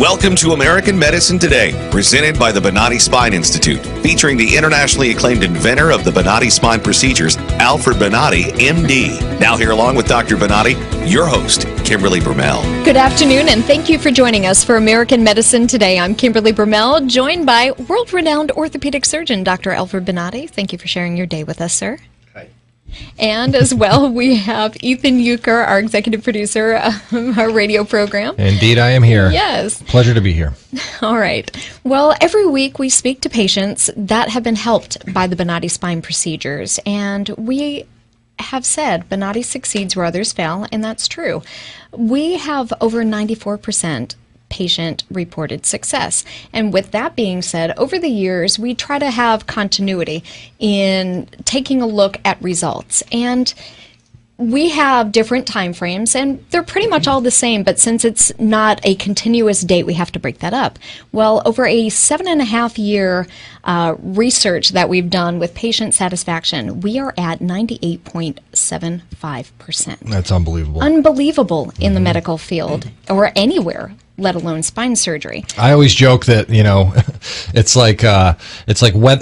Welcome to American Medicine Today, presented by the Bonati Spine Institute, featuring the internationally acclaimed inventor of the Bonati spine procedures, Alfred Bonati, MD. Now here along with Dr. Bonati, your host, Kimberly Brumell. Good afternoon, and thank you for joining us for American Medicine Today. I'm Kimberly Brumell, joined by world-renowned orthopedic surgeon, Dr. Alfred Bonati. Thank you for sharing your day with us, sir. And as well, we have Ethan Euchre, our executive producer of our radio program. Indeed, I am here. Yes. Pleasure to be here. All right. Well, every week we speak to patients that have been helped by the Bonati spine procedures. And we have said Bonati succeeds where others fail, and that's true. We have over 94% patient-reported success. And with that being said, over the years, we try to have continuity in taking a look at results. And we have different time frames, and they're pretty much all the same, but since it's not a continuous date, we have to break that up. Well, over a 7.5-year research that we've done with patient satisfaction, we are at 98.75%. That's unbelievable. Unbelievable in the medical field, or anywhere, let alone spine surgery. I always joke that, it's like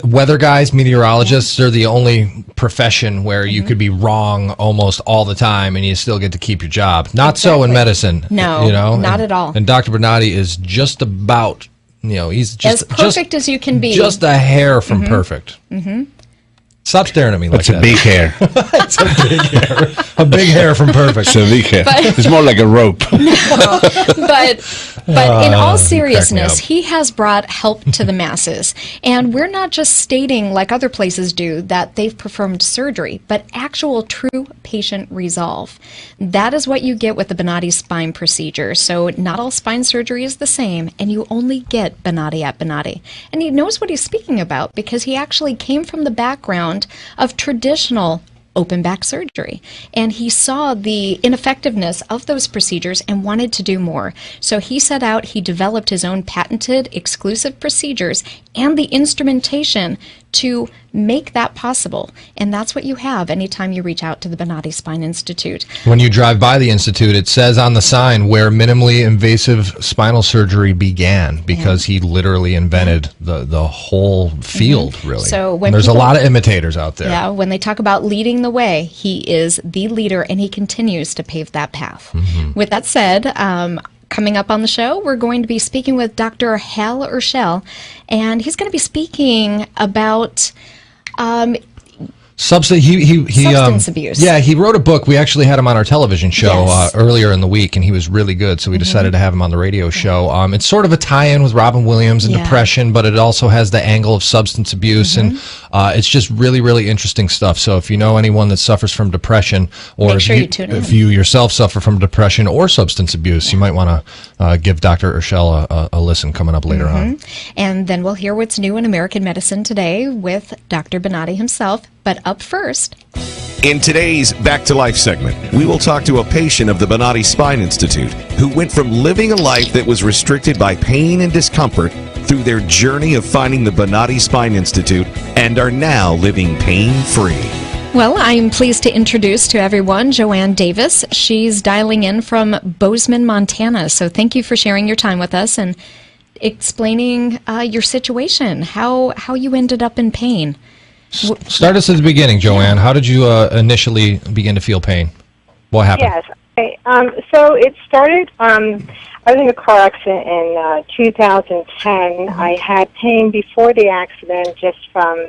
weather guys, meteorologists are the only profession where you could be wrong almost all the time and you still get to keep your job. Not so in medicine. No, not at all. And Dr. Bonati is just about, he's just as perfect as you can be. Just a hair from perfect. Stop staring at me like that. It's a big hair. It's a big hair. A big hair from perfect. It's a big hair. It's more like a rope. No, but in all seriousness, he has brought help to the masses. And we're not just stating, like other places do, that they've performed surgery, but actual true patient resolve. That is what you get with the Bonati spine procedure. So not all spine surgery is the same, and you only get Bonati at Bonati. And he knows what he's speaking about because he actually came from the background of traditional open back surgery, and he saw the ineffectiveness of those procedures and wanted to do more. So he set out, he developed his own patented exclusive procedures and the instrumentation to make that possible. And that's what you have anytime you reach out to the Bonati Spine Institute. When you drive by the Institute, it says on the sign where minimally invasive spinal surgery began, because he literally invented the whole field, really. So when there's a lot of imitators out there. Yeah, when they talk about leading the way, he is the leader, and he continues to pave that path. With that said, coming up on the show, we're going to be speaking with Dr. Hal Urschel, and he's going to be speaking about substance abuse. Yeah, he wrote a book. We actually had him on our television show earlier in the week, and he was really good, so we decided to have him on the radio show. It's sort of a tie-in with Robin Williams and depression, but it also has the angle of substance abuse, and it's just really, really interesting stuff. So if you know anyone that suffers from depression, or if you yourself suffer from depression or substance abuse, you might want to give Dr. Urschel a listen coming up later on. And then we'll hear what's new in American Medicine Today with Dr. Bonati himself. But up first, in today's Back to Life segment, we will talk to a patient of the Bonati Spine Institute who went from living a life that was restricted by pain and discomfort through their journey of finding the Bonati Spine Institute and are now living pain-free. Well, I'm pleased to introduce to everyone Joanne Davis. She's dialing in from Bozeman, Montana. So thank you for sharing your time with us and explaining your situation, how you ended up in pain. Start us at the beginning, Joanne. How did you initially begin to feel pain? What happened? Yes. Okay. So it started, I was in a car accident in 2010. I had pain before the accident just from,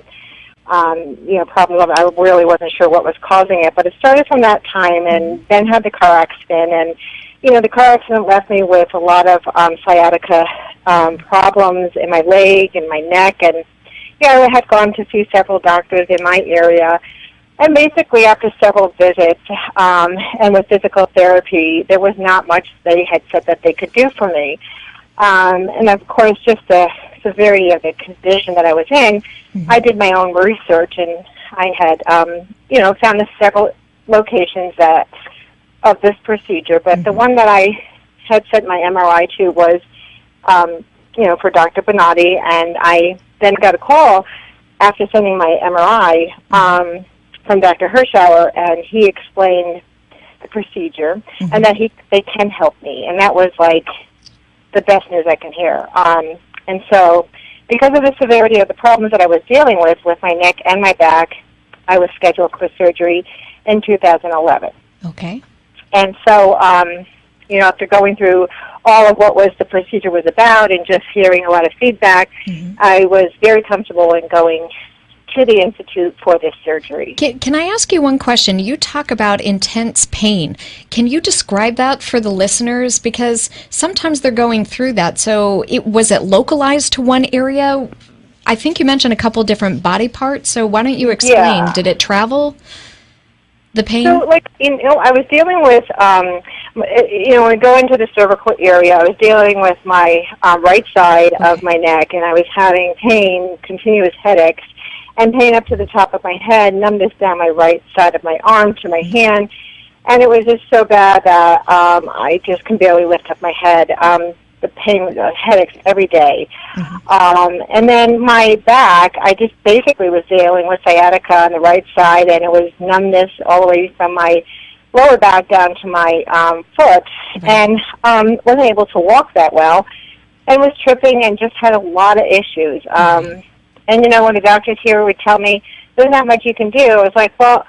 problems. I really wasn't sure what was causing it, but it started from that time, and then had the car accident. And, the car accident left me with a lot of sciatica problems in my leg and my neck, and I had gone to see several doctors in my area, and basically after several visits and with physical therapy, there was not much they had said that they could do for me. And of course, just the severity of the condition that I was in, I did my own research, and I had, found the several locations of this procedure. But the one that I had sent my MRI to was, for Dr. Bonati, and I then got a call after sending my MRI from Dr. Hirschauer, and he explained the procedure and that they can help me. And that was like the best news I can hear. And so, because of the severity of the problems that I was dealing with my neck and my back, I was scheduled for surgery in 2011. Okay. And so, after going through all of what the procedure was about and just hearing a lot of feedback, I was very comfortable in going to the Institute for this surgery. Can I ask you one question? You talk about intense pain. Can you describe that for the listeners? Because sometimes they're going through that. So was it localized to one area? I think you mentioned a couple different body parts. So why don't you explain? Yeah. Did it travel, the pain? So, I was dealing with, when I go into the cervical area, I was dealing with my right side of my neck, and I was having pain, continuous headaches, and pain up to the top of my head, numbness down my right side of my arm to my hand, and it was just so bad that I just can barely lift up my head. The pain, headaches every day. And then my back, I just basically was dealing with sciatica on the right side, and it was numbness all the way from my lower back down to my foot, and wasn't able to walk that well, and was tripping and just had a lot of issues. And, when the doctors here would tell me, there's not much you can do, I was like, well,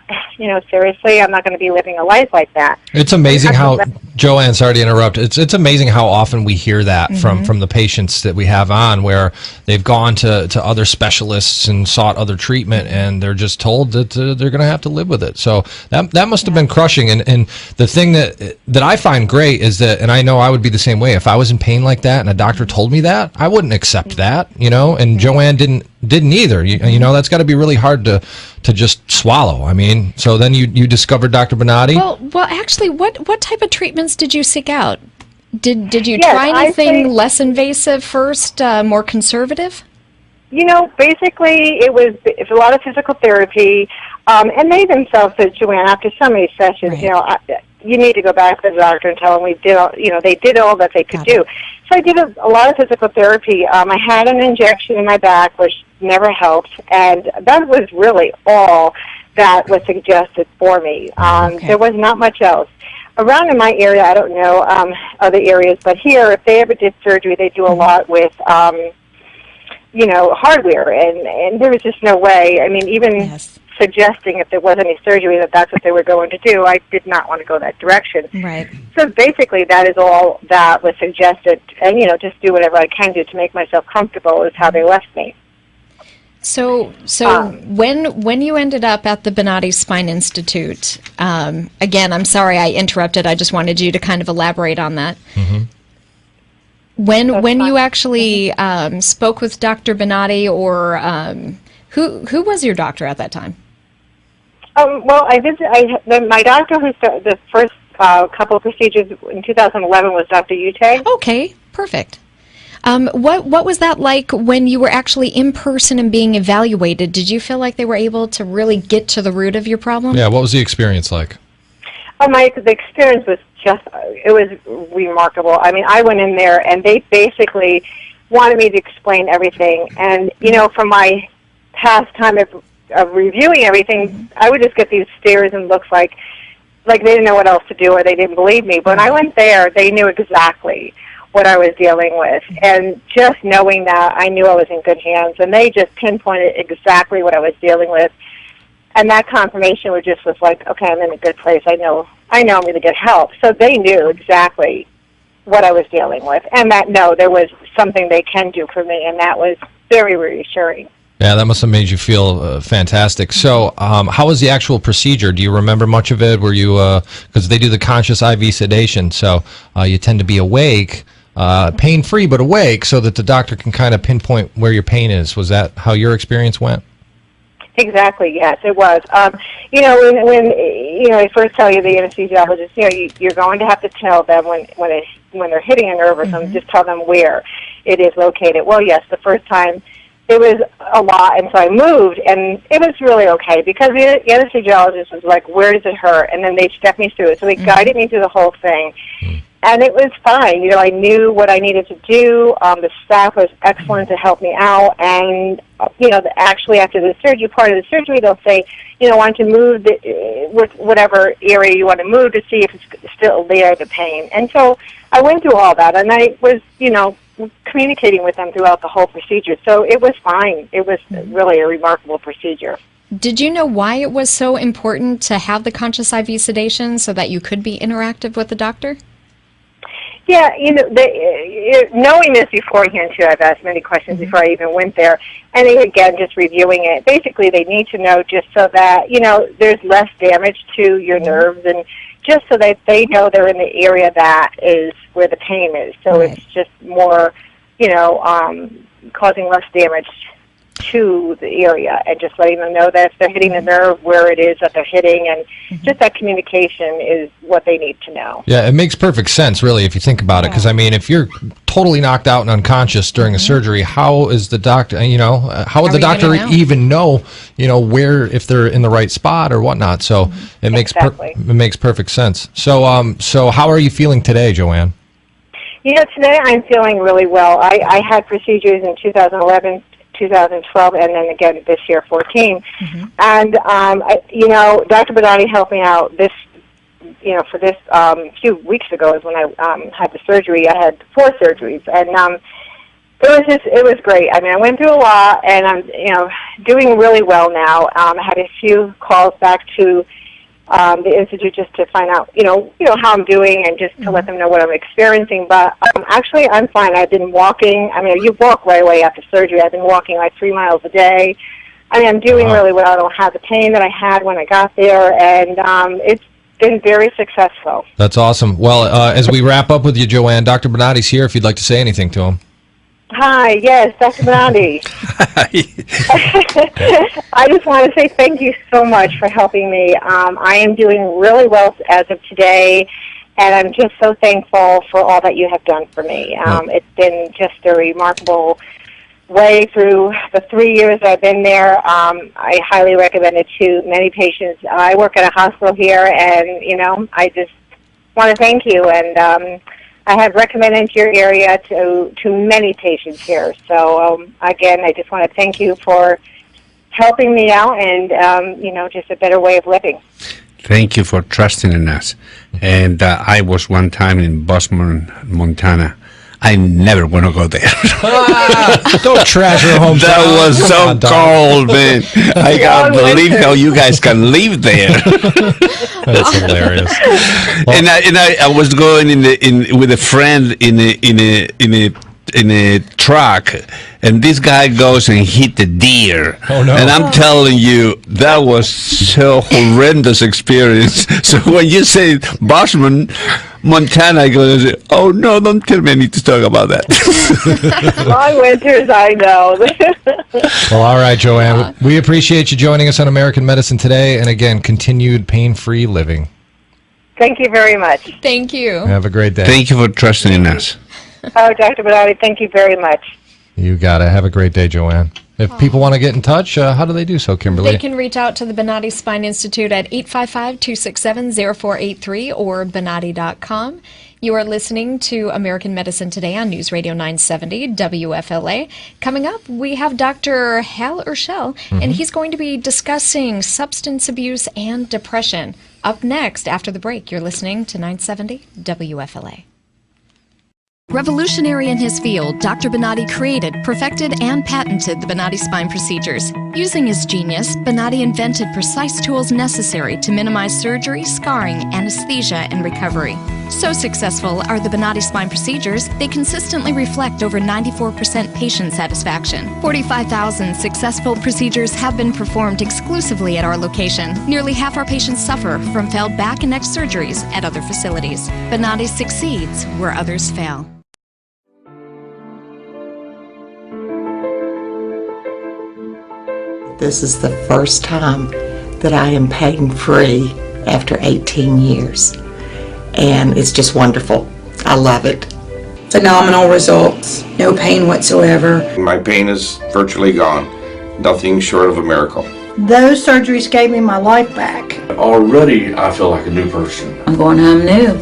seriously, I'm not going to be living a life like that. It's amazing how, Joanne, sorry to interrupt, it's amazing how often we hear that from the patients that we have on, where they've gone to other specialists and sought other treatment, and they're just told that they're going to have to live with it. So that must have been crushing. And the thing that I find great is that, and I know I would be the same way, if I was in pain like that and a doctor told me that, I wouldn't accept that, and Joanne didn't either. That's got to be really hard to just swallow. I mean, so then you discovered Dr. Bonati? Well, actually, what type of treatments did you seek out? Did you try anything less invasive first, more conservative? Basically, it was a lot of physical therapy, and they themselves said, Joanne, after so many sessions, you need to go back to the doctor and tell them they did all that they could do. So I did a lot of physical therapy. I had an injection in my back, which never helped, and that was really all that was suggested for me. There was not much else. Around in my area, I don't know other areas, but here, if they ever did surgery, they do a lot with, hardware, and there was just no way. I mean, even suggesting if there was any surgery that's what they were going to do, I did not want to go that direction. Right. So basically, that is all that was suggested, and just do whatever I can do to make myself comfortable is how they left me. So when you ended up at the Bonati Spine Institute, again, I'm sorry I interrupted. I just wanted you to kind of elaborate on that. When you actually spoke with Dr. Bonati, or who was your doctor at that time? My doctor who started the first couple of procedures in 2011 was Dr. Ute. Okay, perfect. What was that like when you were actually in person and being evaluated? Did you feel like they were able to really get to the root of your problem? Yeah, what was the experience like? The experience was it was remarkable. I mean, I went in there, and they basically wanted me to explain everything. And, from my past time of reviewing everything, I would just get these stares and looks like they didn't know what else to do, or they didn't believe me. But when I went there, they knew exactly what I was dealing with. And just knowing that, I knew I was in good hands. And they just pinpointed exactly what I was dealing with. And that confirmation was like, okay, I'm in a good place. I know I'm going to get help. So they knew exactly what I was dealing with, and that, there was something they can do for me, and that was very reassuring. Yeah, that must have made you feel fantastic. So how was the actual procedure? Do you remember much of it? Were you, because they do the conscious IV sedation, so you tend to be awake, pain-free but awake, so that the doctor can kind of pinpoint where your pain is. Was that how your experience went? Exactly, yes, it was. When they first tell you, the anesthesiologist, you're going to have to tell them when they're hitting a nerve or something, just tell them where it is located. Well, yes, the first time it was a lot, and so I moved, and it was really okay, because the anesthesiologist was like, where does it hurt? And then they stepped me through it. So they guided me through the whole thing. and it was fine. You know, I knew what I needed to do. The staff was excellent to help me out, and you know, actually after the surgery, part of the surgery, they'll say, you know, why don't you move with whatever area you want to move to see if it's still there, the pain. And so I went through all that, and I was, you know, communicating with them throughout the whole procedure. So it was fine. It was really a remarkable procedure. Did you know why it was so important to have the conscious IV sedation so that you could be interactive with the doctor? Yeah, you know, knowing this beforehand, too, I've asked many questions before I even went there. And again, just reviewing it, basically they need to know just so that, you know, there's less damage to your nerves, and just so that they know they're in the area that is where the pain is. So it's just more, you know, causing less damage to the area, and just letting them know that if they're hitting the nerve, where it is that they're hitting, and just that communication is what they need to know. Yeah, it makes perfect sense, really, if you think about it, because, I mean, if you're totally knocked out and unconscious during a surgery, how is the doctor, you know, how would the doctor even know, you know, where, if they're in the right spot or whatnot? So it makes it makes perfect sense. So so how are you feeling today, Joanne? You know, today I'm feeling really well. I had procedures in 2011, 2012, and then again this year, 14. And, you know, Dr. Bonati helped me out this, you know, for this few weeks ago is when I had the surgery. I had 4 surgeries, and it was great. I mean, I went through a lot, and I'm, you know, doing really well now. I had a few calls back to the Institute just to find out, you know how I'm doing, and just to let them know what I'm experiencing. But actually, I'm fine. I've been walking. I mean, you walk right away after surgery. I've been walking like 3 miles a day. I mean, I'm doing really well. I don't have the pain that I had when I got there, and it's been very successful. That's awesome. Well, as we wrap up with you, Joanne, Dr. Bonati's here if you'd like to say anything to him. Hi, yes, Dr. Bonati. I just want to say thank you so much for helping me. I am doing really well as of today, and I'm just so thankful for all that you have done for me. It's been just a remarkable way through the 3 years I've been there. I highly recommend it to many patients. I work at a hospital here, and, you know, I just want to thank you, and I have recommended your area to many patients here. So, again, I just want to thank you for helping me out, and, you know, just a better way of living. Thank you for trusting in us. And I was one time in Bozeman, Montana. I'm never going to go there. Don't trash your home. That was so cold, man. I can't believe how you guys can live there. That's hilarious. Well, and I was going with a friend in a truck, and this guy goes and hit the deer. Oh, no. And I'm telling you, that was so horrendous experience. So when you say Bozeman, Montana, I go, oh no, don't tell me I need to talk about that. Long winters, I know. Well, all right, Joanne. We appreciate you joining us on American Medicine today, and again, continued pain-free living. Thank you very much. Thank you. Have a great day. Thank you for trusting in us. Oh, Dr. Bonati, thank you very much. You got it. Have a great day, Joanne. If people want to get in touch, how do they do so, Kimberly? They can reach out to the Bonati Spine Institute at 855-267-0483 or Bonati.com. You are listening to American Medicine Today on News Radio 970 WFLA. Coming up, we have Dr. Hal Urschel, and he's going to be discussing substance abuse and depression. Up next, after the break, you're listening to 970 WFLA. Revolutionary in his field, Dr. Bonati created, perfected, and patented the Bonati spine procedures. Using his genius, Bonati invented precise tools necessary to minimize surgery, scarring, anesthesia, and recovery. So successful are the Bonati spine procedures, they consistently reflect over 94% patient satisfaction. 45,000 successful procedures have been performed exclusively at our location. Nearly half our patients suffer from failed back and neck surgeries at other facilities. Bonati succeeds where others fail. This is the first time that I am pain-free after 18 years, and it's just wonderful. I love it. Phenomenal results, no pain whatsoever. My pain is virtually gone, nothing short of a miracle. Those surgeries gave me my life back. Already I feel like a new person. I'm going home new.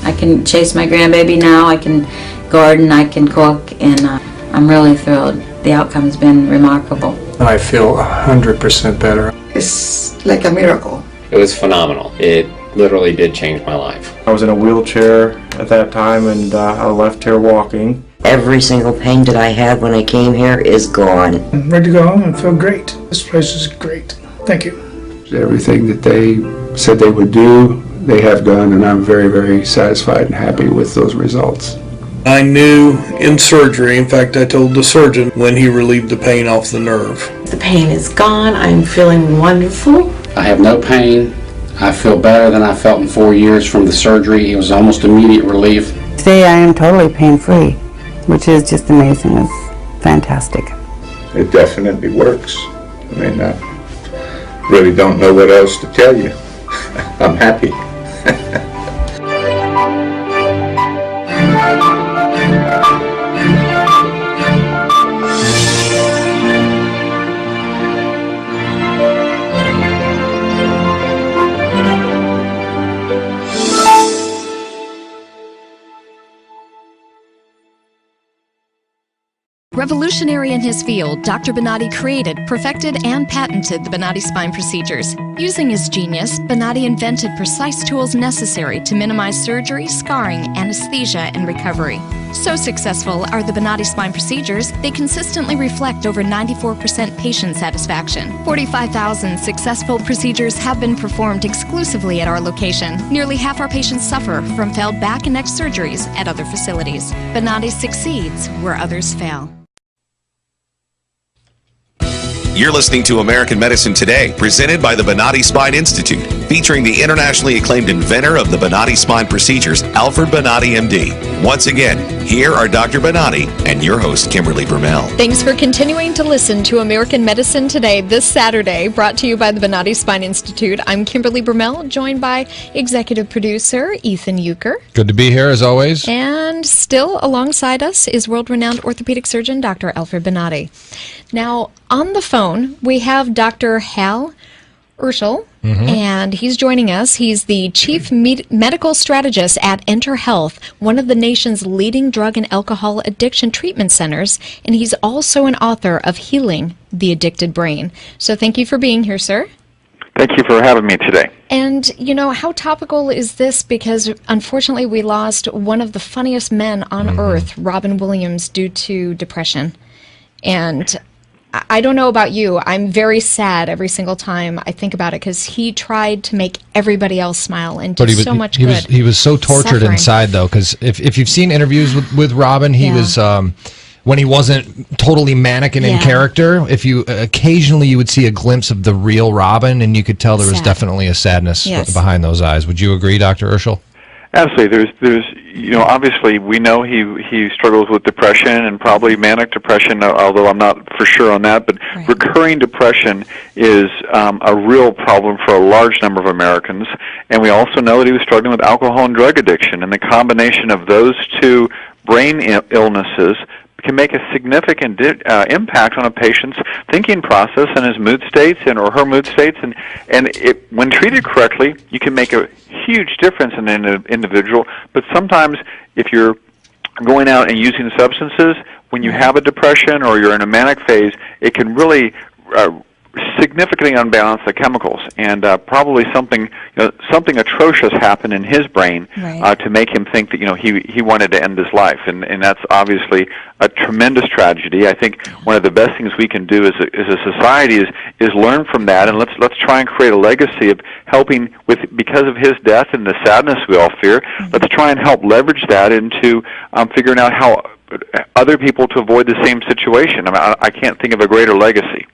I can chase my grandbaby now, I can garden, I can cook, and I'm really thrilled. The outcome's been remarkable. I feel 100% better. It's like a miracle. It was phenomenal. It literally did change my life. I was in a wheelchair at that time, and I left here walking. Every single pain that I had when I came here is gone. I'm ready to go home and feel great. This place is great. Thank you. Everything that they said they would do, they have done, and I'm very, very satisfied and happy with those results. I knew in surgery, in fact I told the surgeon when he relieved the pain off the nerve. The pain is gone. I'm feeling wonderful. I have no pain. I feel better than I felt in 4 years from the surgery. It was almost immediate relief. Today I am totally pain-free, which is just amazing. It's fantastic. It definitely works. I mean, I really don't know what else to tell you. I'm happy. Revolutionary in his field, Dr. Bonati created, perfected, and patented the Bonati spine procedures. Using his genius, Bonati invented precise tools necessary to minimize surgery, scarring, anesthesia, and recovery. So successful are the Bonati spine procedures, they consistently reflect over 94% patient satisfaction. 45,000 successful procedures have been performed exclusively at our location. Nearly half our patients suffer from failed back and neck surgeries at other facilities. Bonati succeeds where others fail. You're listening to American Medicine Today, presented by the Bonati Spine Institute, featuring the internationally acclaimed inventor of the Bonati spine procedures, Alfred Bonati, MD. Once again, here are Dr. Bonati and your host, Kimberly Brumell. Thanks for continuing to listen to American Medicine Today this Saturday, brought to you by the Bonati Spine Institute. I'm Kimberly Brumell, joined by executive producer Ethan Euchre. Good to be here, as always. And still alongside us is world-renowned orthopedic surgeon Dr. Alfred Bonati. Now, on the phone, we have Dr. Hal Urschel, and he's joining us. He's the Chief Medical Strategist at Enter Health, one of the nation's leading drug and alcohol addiction treatment centers, and he's also an author of Healing the Addicted Brain. So thank you for being here, sir. Thank you for having me today. And, you know, how topical is this? Because, unfortunately, we lost one of the funniest men on earth, Robin Williams, due to depression. And I don't know about you, I'm very sad every single time I think about it, because he tried to make everybody else smile and do so much good. He was so tortured inside, though, because if you've seen interviews with Robin, he was... when he wasn't totally manic and in character, if you occasionally you would see a glimpse of the real Robin, and you could tell there was definitely a sadness behind those eyes. Would you agree, Dr. Urschel? Absolutely. There's you know, obviously we know he struggles with depression and probably manic depression, although I'm not for sure on that, but recurring depression is a real problem for a large number of Americans, and we also know that he was struggling with alcohol and drug addiction, and the combination of those two brain illnesses can make a significant impact on a patient's thinking process and his mood states or her mood states, and when treated correctly, you can make a huge difference in an individual. But sometimes, if you're going out and using substances, when you have a depression or you're in a manic phase, it can really significantly unbalance the chemicals, and probably something atrocious happened in his brain to make him think that he wanted to end his life, and that's obviously a tremendous tragedy. I think one of the best things we can do as a society is learn from that, and let's try and create a legacy of helping because of his death and the sadness we all fear. Let's try and help leverage that into figuring out how other people to avoid the same situation. I can't think of a greater legacy.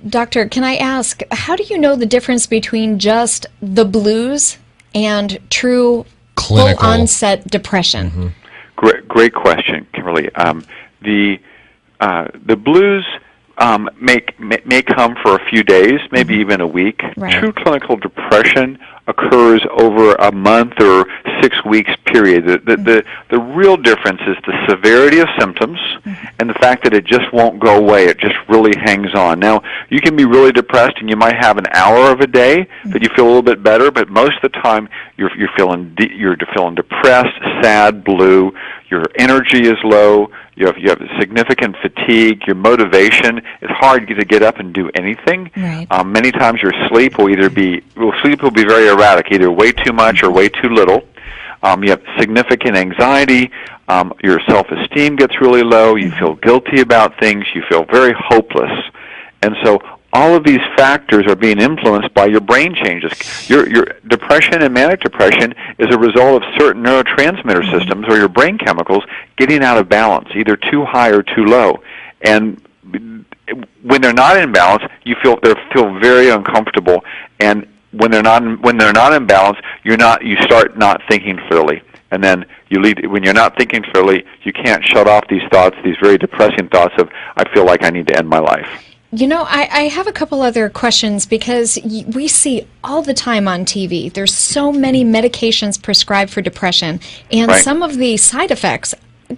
Doctor, can I ask, how do you know the difference between just the blues and true full-onset depression? Great question, Kimberly. The blues may come for a few days, maybe even a week. True clinical depression occurs over a month or 6 weeks period. The real difference is the severity of symptoms and the fact that it just won't go away. It just really hangs on. Now, you can be really depressed and you might have an hour of a day that you feel a little bit better, but most of the time you're feeling depressed, sad, blue, your energy is low, you have significant fatigue, your motivation, it's hard to get up and do anything. Right. Many times your sleep will sleep will be very erratic, either way too much or way too little. You have significant anxiety, your self-esteem gets really low, you feel guilty about things, you feel very hopeless. And so all of these factors are being influenced by your brain changes. Your depression and manic depression is a result of certain neurotransmitter systems or your brain chemicals getting out of balance, either too high or too low. And when they're not in balance, you feel very uncomfortable. And when they're not in balance, you start not thinking clearly. And then when you're not thinking clearly, you can't shut off these thoughts, these very depressing thoughts of, I feel like I need to end my life. You know, I have a couple other questions because we see all the time on TV, there's so many medications prescribed for depression, and some of the side effects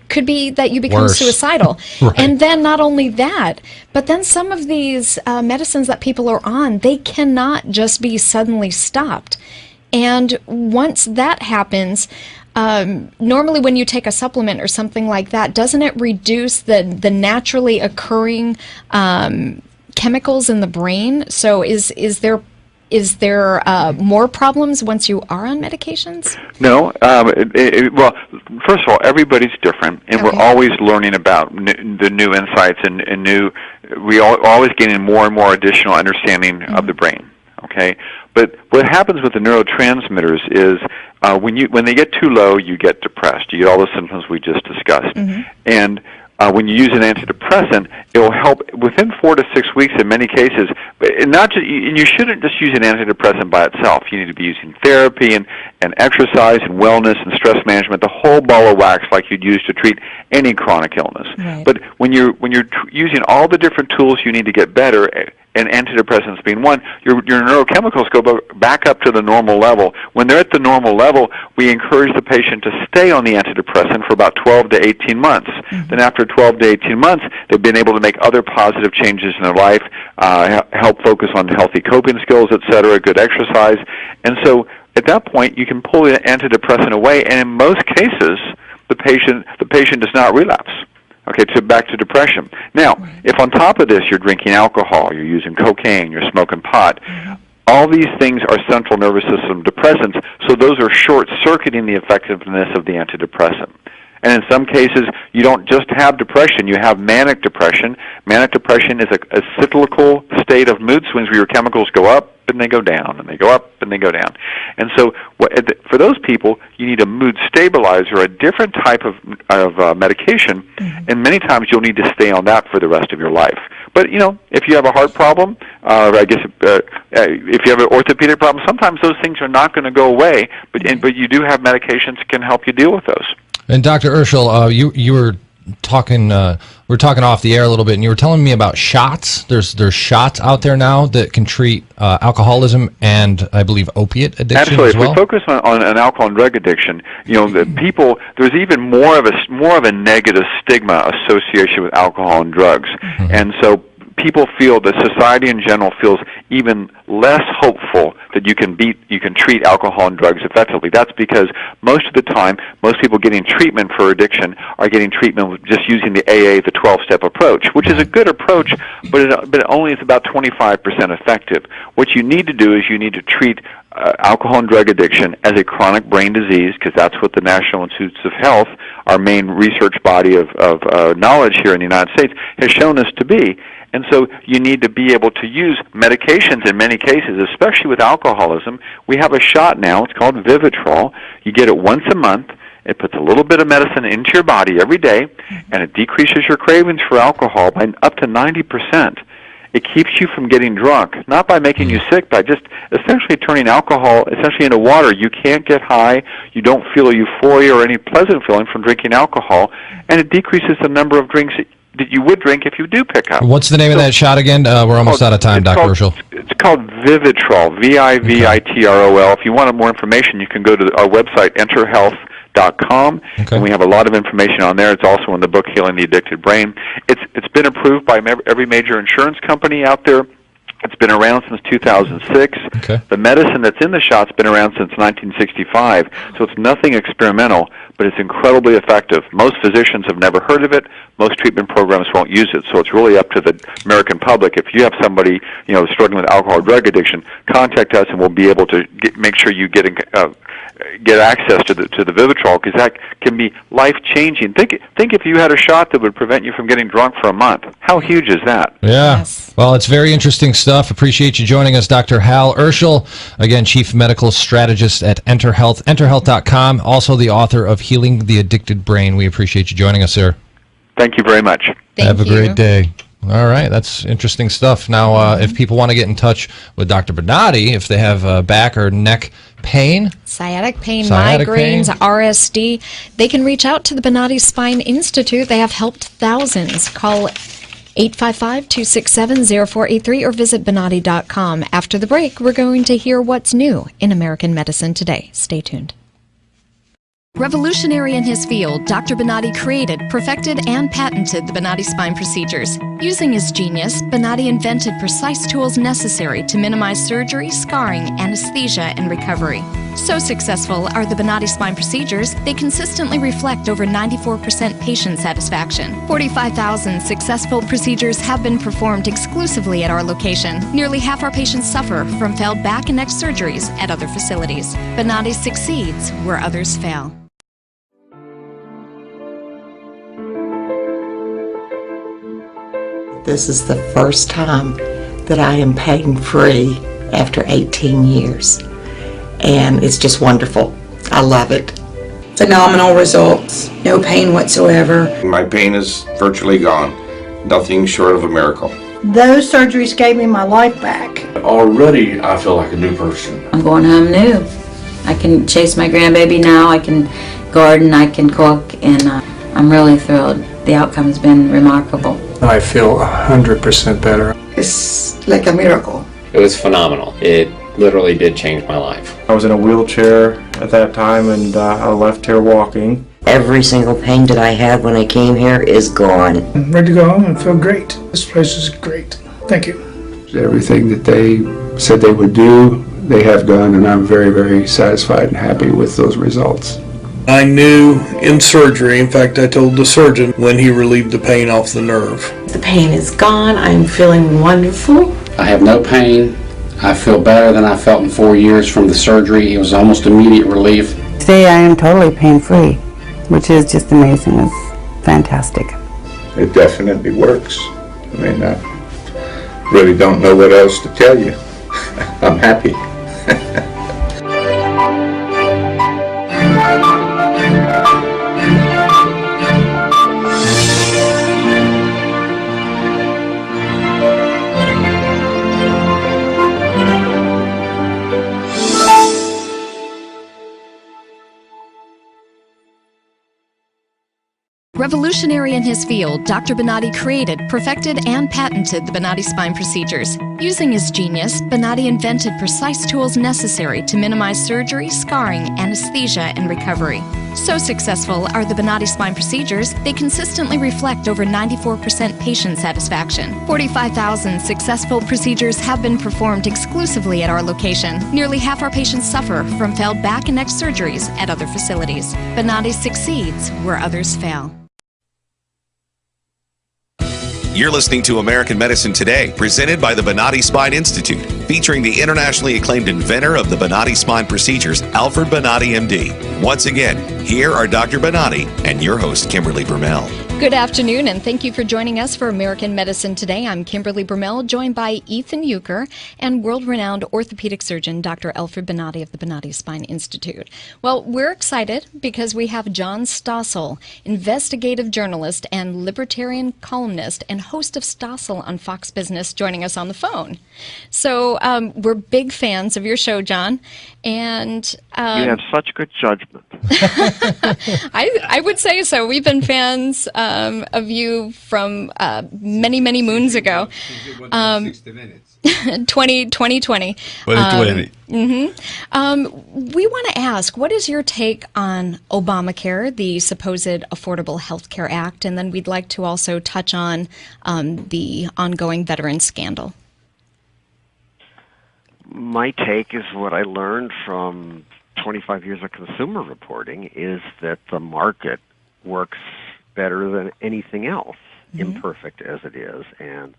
could be that you become suicidal. And then not only that, but then some of these medicines that people are on, they cannot just be suddenly stopped. And once that happens, normally when you take a supplement or something like that, doesn't it reduce the naturally occurring chemicals in the brain? So is there more problems once you are on medications? No. Well, first of all, everybody's different, and we're always learning about the new insights and new. We are always getting more and more additional understanding of the brain. Okay, but what happens with the neurotransmitters is when they get too low, you get depressed. You get all the symptoms we just discussed, and when you use an antidepressant, it will help within 4 to 6 weeks in many cases. And you shouldn't just use an antidepressant by itself. You need to be using therapy and exercise and wellness and stress management, the whole ball of wax like you'd use to treat any chronic illness. Right. But when you're using all the different tools you need to get better, and antidepressants being one, your neurochemicals go back up to the normal level. When they're at the normal level, we encourage the patient to stay on the antidepressant for about 12 to 18 months. Then after 12 to 18 months, they've been able to make other positive changes in their life, help focus on healthy coping skills, etc., good exercise. And so at that point, you can pull the antidepressant away, and in most cases, the patient does not relapse. Okay, back to depression. Now, if on top of this you're drinking alcohol, you're using cocaine, you're smoking pot, all these things are central nervous system depressants, so those are short-circuiting the effectiveness of the antidepressant. And in some cases, you don't just have depression, you have manic depression. Manic depression is a cyclical state of mood swings where your chemicals go up and they go down, and they go up and they go down. And so for those people, you need a mood stabilizer, a different type of medication, and many times you'll need to stay on that for the rest of your life. But, if you have a heart problem, if you have an orthopedic problem, sometimes those things are not going to go away, but you do have medications that can help you deal with those. And Dr. Urschel, you were talking, we're talking off the air a little bit, and you were telling me about shots. There's shots out there now that can treat alcoholism and, I believe, opiate addiction as well. Absolutely. If we focus on an alcohol and drug addiction, the people, there's even more of a negative stigma associated with alcohol and drugs, and so people feel, that society in general feels even less hopeful that you can treat alcohol and drugs effectively. That's because most of the time, most people getting treatment for addiction are getting treatment with just using the AA, the 12-step approach, which is a good approach, but it only is about 25% effective. What you need to do is you need to treat alcohol and drug addiction as a chronic brain disease, because that's what the National Institutes of Health, our main research body of knowledge here in the United States, has shown us to be. And so you need to be able to use medications in many cases, especially with alcoholism. We have a shot now. It's called Vivitrol. You get it once a month. It puts a little bit of medicine into your body every day, and it decreases your cravings for alcohol by up to 90%. It keeps you from getting drunk, not by making you sick, by just essentially turning alcohol essentially into water. You can't get high. You don't feel euphoria or any pleasant feeling from drinking alcohol, and it decreases the number of drinks that you would drink if you do pick up. What's the name of that shot again? We're almost out of time, Dr. Urschel. It's called Vivitrol, Vivitrol. If you want more information, you can go to our website, enterhealth.com, and we have a lot of information on there. It's also in the book, Healing the Addicted Brain. It's been approved by every major insurance company out there. It's been around since 2006. The medicine that's in the shot's been around since 1965, so it's nothing experimental, but it's incredibly effective. Most physicians have never heard of it. Most treatment programs won't use it, so it's really up to the American public. If you have somebody struggling with alcohol or drug addiction, contact us, and we'll be able to make sure you get access to the Vivitrol, because that can be life-changing. Think if you had a shot that would prevent you from getting drunk for a month. How huge is that? Yeah. Yes. Well, it's very interesting stuff. Appreciate you joining us, Dr. Hal Urschel, again, Chief Medical Strategist at EnterHealth, enterhealth.com, also the author of Healing the Addicted Brain. We appreciate you joining us, sir. Thank you very much. Have a great day. All right, that's interesting stuff. Now, if people want to get in touch with Dr. Bonati, if they have back or neck pain, sciatic pain, migraines, RSD, they can reach out to the Bonati Spine Institute. They have helped thousands. Call 855-267-0483 or visit Bonati.com. After the break, we're going to hear what's new in American medicine today. Stay tuned. Revolutionary in his field, Dr. Bonati created, perfected, and patented the Bonati spine procedures. Using his genius, Bonati invented precise tools necessary to minimize surgery, scarring, anesthesia, and recovery. So successful are the Bonati spine procedures, they consistently reflect over 94% patient satisfaction. 45,000 successful procedures have been performed exclusively at our location. Nearly half our patients suffer from failed back and neck surgeries at other facilities. Bonati succeeds where others fail. This is the first time that I am pain-free after 18 years. And it's just wonderful. I love it. Phenomenal results. No pain whatsoever. My pain is virtually gone. Nothing short of a miracle. Those surgeries gave me my life back. Already I feel like a new person. I'm going home new. I can chase my grandbaby now. I can garden, I can cook, and I'm really thrilled. The outcome's been remarkable. I feel 100% better. It's like a miracle. It was phenomenal. It literally did change my life. I was in a wheelchair at that time, and I left here walking. Every single pain that I had when I came here is gone. I'm ready to go home and feel great. This place is great. Thank you. Everything that they said they would do, they have done, and I'm very, very satisfied and happy with those results. I knew in surgery, in fact I told the surgeon when he relieved the pain off the nerve. The pain is gone. I'm feeling wonderful. I have no pain. I feel better than I felt in 4 years from the surgery. It was almost immediate relief. Today I am totally pain-free, which is just amazing. It's fantastic. It definitely works. I mean, I really don't know what else to tell you. I'm happy. Revolutionary in his field, Dr. Bonati created, perfected, and patented the Bonati spine procedures. Using his genius, Bonati invented precise tools necessary to minimize surgery, scarring, anesthesia, and recovery. So successful are the Bonati spine procedures, they consistently reflect over 94% patient satisfaction. 45,000 successful procedures have been performed exclusively at our location. Nearly half our patients suffer from failed back and neck surgeries at other facilities. Bonati succeeds where others fail. You're listening to American Medicine Today, presented by the Bonati Spine Institute, featuring the internationally acclaimed inventor of the Bonati spine procedures, Alfred Bonati, MD. Once again, here are Dr. Bonati and your host, Kimberly Brumell. Good afternoon, and thank you for joining us for American Medicine Today. I'm Kimberly Brumell, joined by Ethan Euchre and world-renowned orthopedic surgeon Dr. Alfred Bonati of the Bonati Spine Institute. Well, we're excited because we have John Stossel, investigative journalist and libertarian columnist and host of Stossel on Fox Business, joining us on the phone. So we're big fans of your show, John, And you have such good judgment. I would say so. We've been fans of you from many, many moons ago. 2020. 2020. We want to ask, what is your take on Obamacare, the supposed Affordable Health Care Act? And then we'd like to also touch on the ongoing veteran scandal. My take is what I learned from 25 years of consumer reporting is that the market works better than anything else, imperfect as it is. And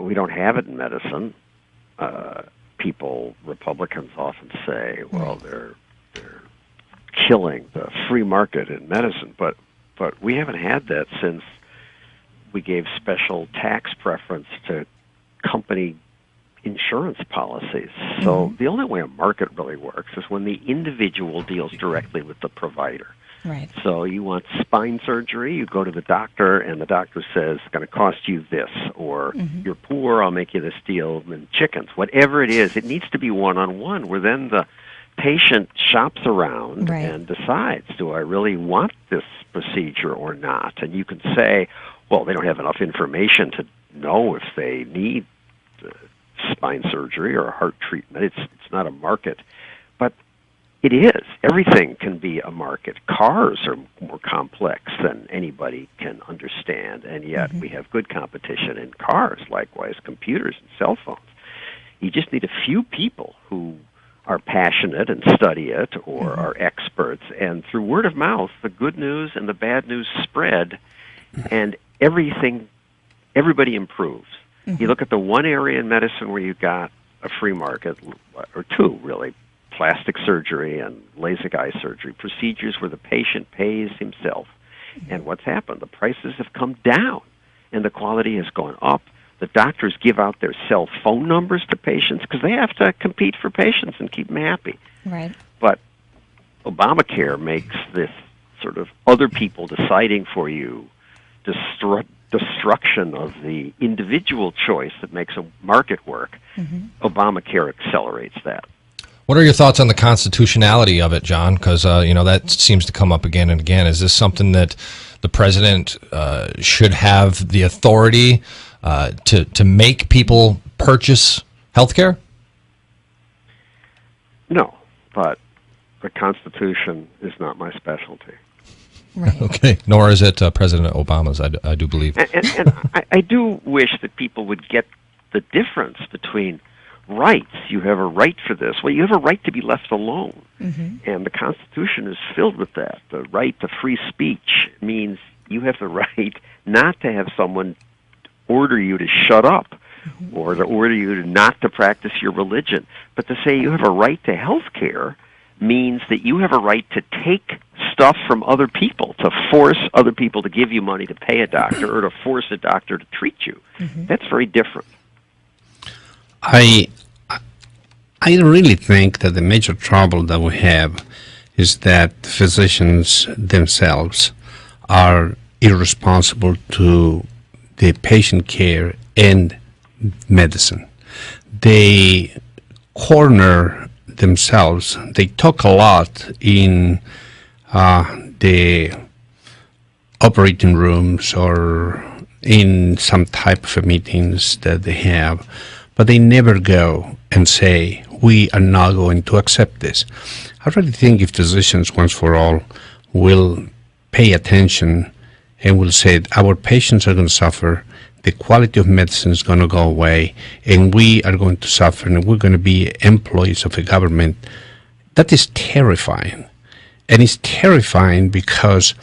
we don't have it in medicine. Republicans often say, well, they're killing the free market in medicine, but we haven't had that since we gave special tax preference to company insurance policies. So the only way a market really works is when the individual deals directly with the provider. Right. So you want spine surgery, you go to the doctor, and the doctor says it's going to cost you this, or you're poor, I'll make you this deal in chickens. Whatever it is, it needs to be one-on-one, where then the patient shops around and decides, do I really want this procedure or not? And you can say, well, they don't have enough information to know if they need spine surgery or a heart treatment. It's not a market. But it is. Everything can be a market. Cars are more complex than anybody can understand, and yet we have good competition in cars, likewise, computers and cell phones. You just need a few people who are passionate and study it or are experts, and through word of mouth, the good news and the bad news spread, and everybody improves. You look at the one area in medicine where you got a free market, or two, really, plastic surgery and LASIK eye surgery, procedures where the patient pays himself. And what's happened? The prices have come down, and the quality has gone up. The doctors give out their cell phone numbers to patients because they have to compete for patients and keep them happy. Right. But Obamacare makes this sort of other people deciding for you destruction of the individual choice that makes a market work. Obamacare accelerates that. What are your thoughts on the constitutionality of it, John? Because that seems to come up again and again. Is this something that the president should have the authority to make people purchase health care? No, but the Constitution is not my specialty. Right. Okay, nor is it President Obama's, I do believe. And I do wish that people would get the difference between rights. You have a right for this. Well, you have a right to be left alone. And the Constitution is filled with that. The right to free speech means you have the right not to have someone order you to shut up or to order you not to practice your religion. But to say you have a right to health care means that you have a right to take stuff from other people, to force other people to give you money to pay a doctor or to force a doctor to treat you. That's very different. I really think that the major trouble that we have is that physicians themselves are irresponsible to the patient care and medicine. They corner themselves. They talk a lot in the operating rooms or in some type of meetings that they have, but they never go and say, we are not going to accept this. I really think if physicians once for all will pay attention and will say our patients are going to suffer, the quality of medicine is going to go away, and we are going to suffer, and we're going to be employees of a government, that is terrifying. And it's terrifying because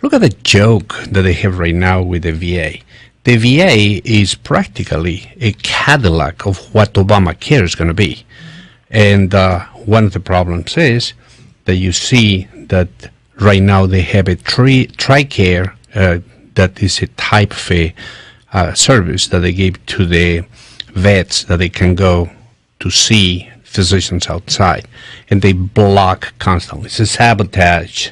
look at the joke that they have right now with the VA. The VA is practically a Cadillac of what Obamacare is going to be. And one of the problems is that you see that right now they have a TRICARE that is a type of a service that they give to the vets that they can go to see physicians outside. And they block constantly. It's a sabotage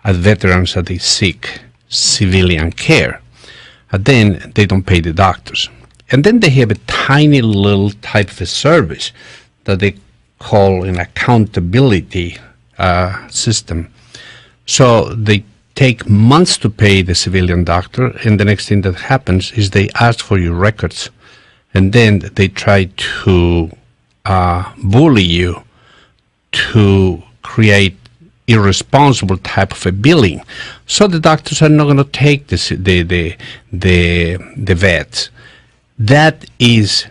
at veterans that they seek civilian care. And then they don't pay the doctors. And then they have a tiny little type of a service that they called an accountability system. So they take months to pay the civilian doctor, and the next thing that happens is they ask for your records, and then they try to bully you to create irresponsible type of a billing. So the doctors are not going to take the vets. That is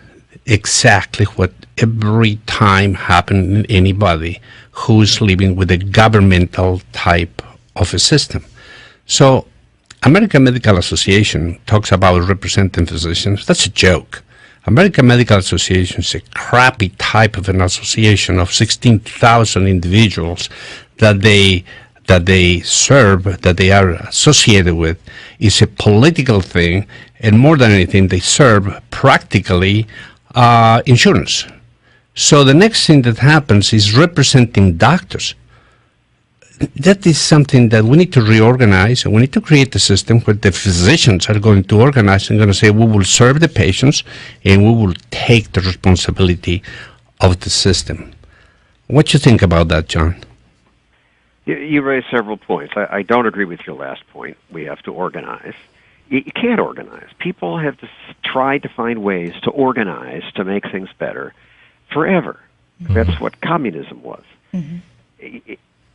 exactly what every time happens in anybody who is living with a governmental type of a system. So American Medical Association talks about representing physicians. That's a joke. American Medical Association is a crappy type of an association of 16,000 individuals that they serve, that they are associated with. Is a political thing, and more than anything, they serve practically insurance. So the next thing that happens is representing doctors. That is something that we need to reorganize, and we need to create a system where the physicians are going to organize and going to say, we will serve the patients and we will take the responsibility of the system. What do you think about that, John? You raised several points. I don't agree with your last point. We have to organize. You can't organize. People have tried to find ways to organize to make things better forever. Mm-hmm. That's what communism was. Mm-hmm.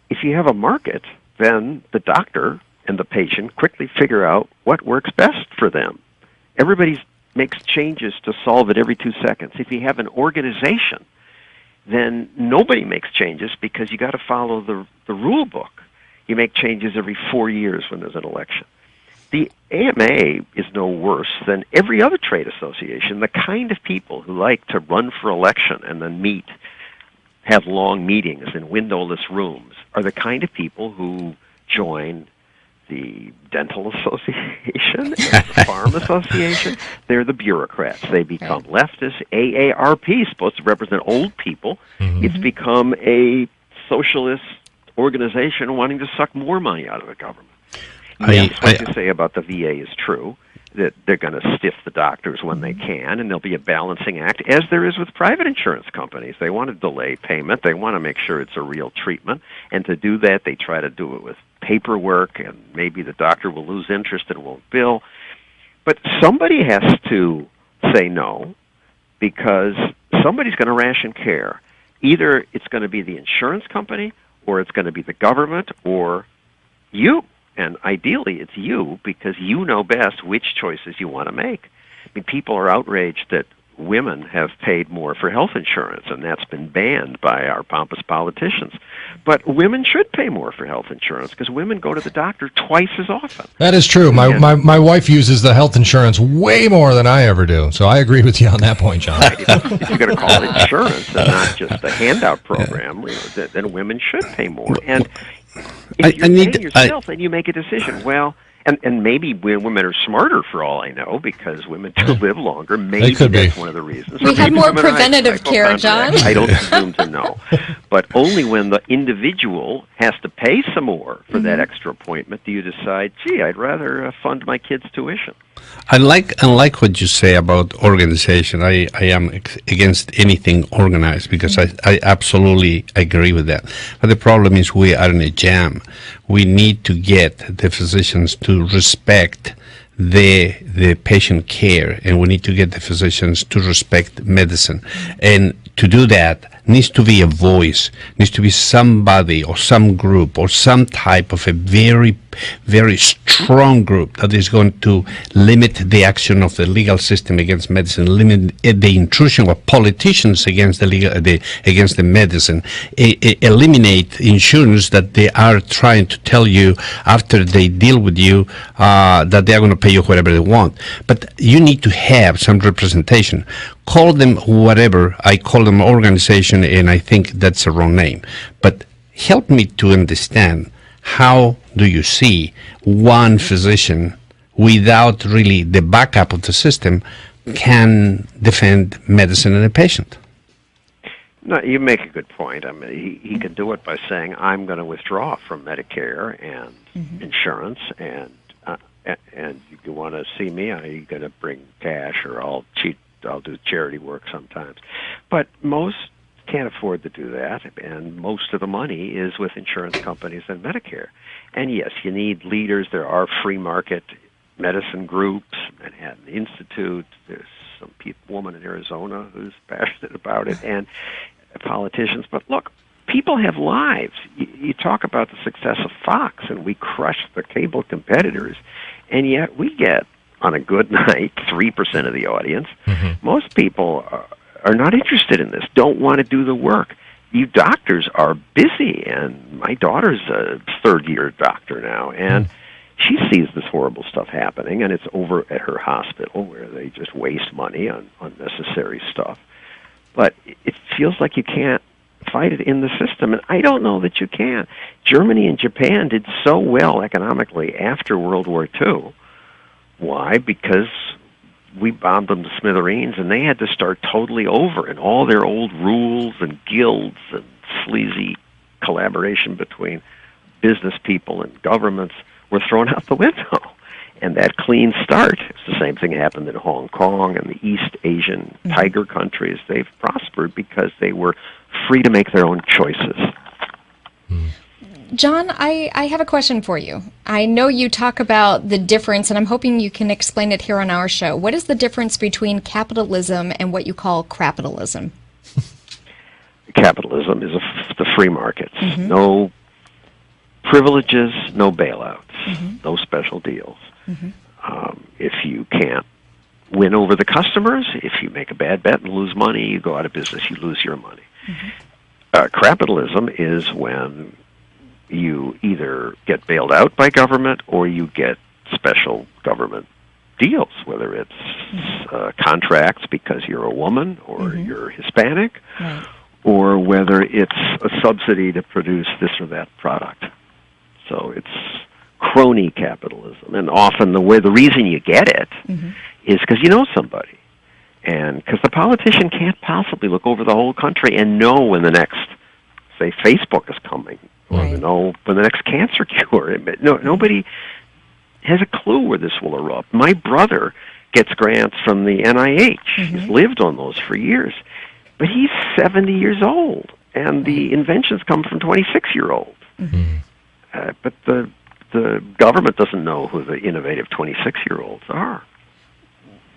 If you have a market, then the doctor and the patient quickly figure out what works best for them. Everybody makes changes to solve it every 2 seconds. If you have an organization, then nobody makes changes because you got to follow the rule book. You make changes every 4 years when there's an election. The AMA is no worse than every other trade association. The kind of people who like to run for election and then meet, have long meetings in windowless rooms, are the kind of people who join the Dental Association and the Farm Association. They're the bureaucrats. They become leftists. AARP is supposed to represent old people. Mm-hmm. It's become a socialist organization wanting to suck more money out of the government. Yes, what you say about the VA is true, that they're going to stiff the doctors when they can, and there'll be a balancing act, as there is with private insurance companies. They want to delay payment. They want to make sure it's a real treatment, and to do that, they try to do it with paperwork, and maybe the doctor will lose interest and won't bill. But somebody has to say no, because somebody's going to ration care. Either it's going to be the insurance company, or it's going to be the government, or you. And ideally, it's you, because you know best which choices you want to make. I mean, people are outraged that women have paid more for health insurance, and that's been banned by our pompous politicians. But women should pay more for health insurance because women go to the doctor twice as often. That is true. My wife uses the health insurance way more than I ever do, so I agree with you on that point, John. Right. If you're going to call it insurance and not just a handout program, then women should pay more. And if you're paying yourself, then you make a decision. Well, and maybe women are smarter for all I know, because women do live longer. Maybe that's one of the reasons. We have more preventative care, John. I don't presume to know. But only when the individual has to pay some more for that extra appointment do you decide, gee, I'd rather fund my kid's tuition. I like what you say about organization. I am against anything organized, because I absolutely agree with that. But the problem is we are in a jam. We need to get the physicians to respect the patient care, and we need to get the physicians to respect medicine. And to do that, needs to be a voice, needs to be somebody or some group or some type of a very, very strong group that is going to limit the action of the legal system against medicine, limit the intrusion of politicians against against the medicine, eliminate insurance that they are trying to tell you after they deal with you that they are going to pay you whatever they want. But you need to have some representation. Call them whatever. I call them organization, and I think that's the wrong name. But help me to understand, how do you see one physician, without really the backup of the system, can defend medicine and a patient? No, you make a good point. I mean, he can do it by saying, I'm going to withdraw from Medicare and insurance, and if you want to see me, I'm going to bring cash, or I'll do charity work sometimes. But most can't afford to do that, and most of the money is with insurance companies and Medicare. And yes, you need leaders. There are free market medicine groups, Manhattan Institute. There's some woman in Arizona who's passionate about it, and politicians. But look, people have lives. You talk about the success of Fox, and we crush the cable competitors, and yet we get, on a good night, 3% of the audience. Most people are not interested in this, don't want to do the work. You doctors are busy, and my daughter's a third-year doctor now, and she sees this horrible stuff happening, and it's over at her hospital where they just waste money on unnecessary stuff. But it feels like you can't fight it in the system, and I don't know that you can. Germany and Japan did so well economically after World War II. Why? Because we bombed them to smithereens, and they had to start totally over, and all their old rules and guilds and sleazy collaboration between business people and governments were thrown out the window. And that clean start, it's the same thing happened in Hong Kong and the East Asian tiger countries. They've prospered because they were free to make their own choices. John, I have a question for you. I know you talk about the difference, and I'm hoping you can explain it here on our show. What is the difference between capitalism and what you call crapitalism? Capitalism is the free markets. No privileges, no bailouts, no special deals. If you can't win over the customers, if you make a bad bet and lose money, you go out of business, you lose your money. Crapitalism is when you either get bailed out by government or you get special government deals, whether it's contracts because you're a woman or you're Hispanic, or whether it's a subsidy to produce this or that product. So it's crony capitalism, and often the reason you get it is because you know somebody, and because the politician can't possibly look over the whole country and know when the next, say, Facebook is coming, or know when the next cancer cure. Nobody has a clue where this will erupt. My brother gets grants from the NIH. He's lived on those for years, but he's 70 years old, and the inventions come from 26-year-olds. But the government doesn't know who the innovative 26-year-olds are.